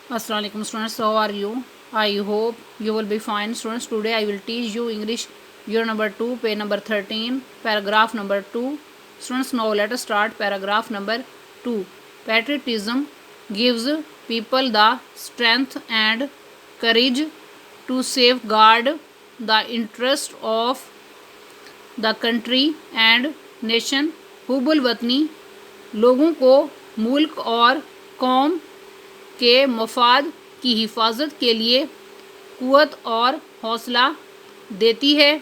Assalamu alaikum students, how are you? I hope you will be fine. Students, today I will teach you English year number 2, page number 13, paragraph number 2. Students, now let us start paragraph number 2. Patriotism gives people the strength and courage to safeguard the interest of the country and nation. हुब्बुल वतनी लोगों को मुल्क और कौम के मफाद की हिफाजत के लिए क़ुव्वत और हौसला देती है.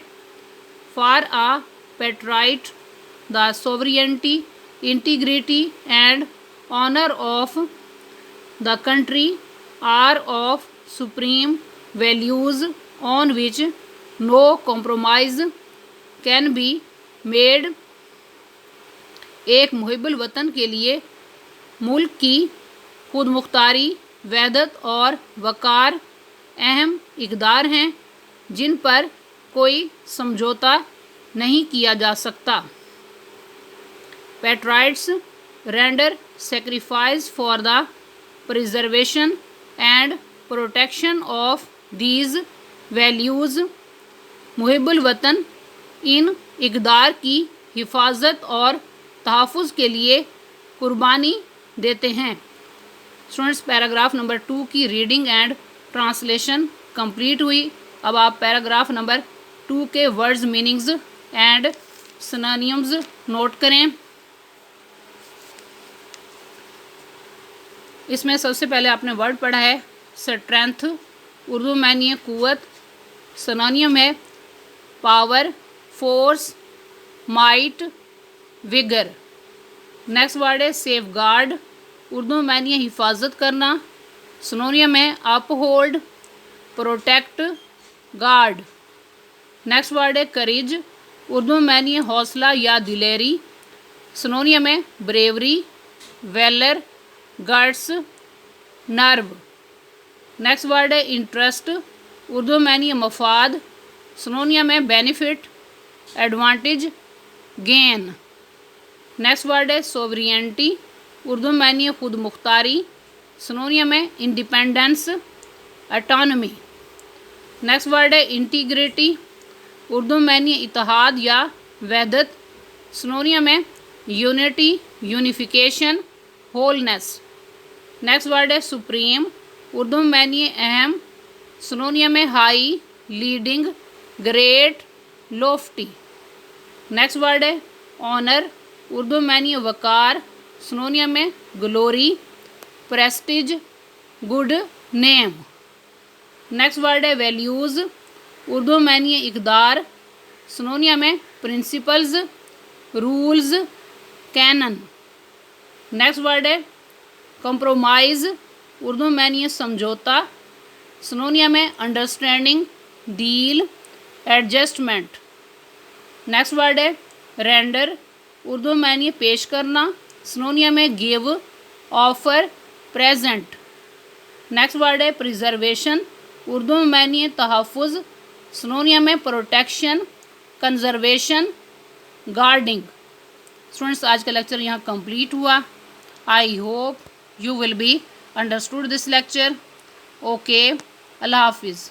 For a patriot the sovereignty, integrity and honour of the country are of supreme values on which no compromise can be made. एक मुहिब्बुल वतन के लिए मुल्क की खुद मुख्तारी, वहदत और वक़ार अहम इक़दार हैं जिन पर कोई समझौता नहीं किया जा सकता. Patriots render sacrifice for the preservation and protection of these values. मुहिब्बुल वतन इन इक़दार की हिफाजत और तहफ़्फ़ुज़ के लिए कुर्बानी देते हैं. स्टूडेंट्स, पैराग्राफ नंबर 2 की रीडिंग एंड ट्रांसलेशन कंप्लीट हुई. अब आप पैराग्राफ नंबर 2 के words, meanings and synonyms note करें. इसमें सबसे पहले आपने वर्ड पढ़ा है स्ट्रेंथ, उर्दू में यानी क़ुव्वत. सिनोनिम है power, force, might, vigour. Next word है सेफ गार्ड, उर्दू में यानी हिफाजत करना. सिनोनिम है uphold, protect, guard. Next word है करेज, उर्दू में यानी हौसला या दिलेरी. सिनोनिम है bravery, valour, guts, nerve. Next word है इंटरेस्ट, उर्दू में यानी मफाद. सिनोनिम है benefit, advantage, gain. Next word है सोवरियनिटी, उर्दू में यानी खुद मुख्तारी. सिनोनिम है इंडिपेंडेंस, ऑटोनॉमी. नेक्स्ट वर्ड है इंटीग्रिटी, उर्दू में यानी इत्तेहाद या वहदत. सिनोनिम है unity, unification, wholeness. Next word है सुप्रीम, उर्दू में यानी अहम. सिनोनिम है high, leading, great, lofty. Next word है ऑनर, उर्दू में यानी वक़ार. सिनोनिम है glory, prestige, good name. Next word है वैल्यूज़, उर्दू में यानी इक़दार. सिनोनिम है principles, rules, canon. Next word है कंप्रोमाइज़, उर्दू में यानी समझौता. सिनोनिम है understanding, deal, adjustment. Next word है रेंडर, उर्दू में यानी पेश करना. सिनोनिम है give, offer, present. Next word है प्रिजर्वेशन, उर्दू में यानी तहफ़्फ़ुज़. सिनोनिम है प्रोटेक्शन, कंजर्वेशन, गार्डिंग. स्टूडेंट्स, आज का लेक्चर यहाँ कंप्लीट हुआ. I hope you will be understood this lecture. Okay, अल्लाह हाफिज़.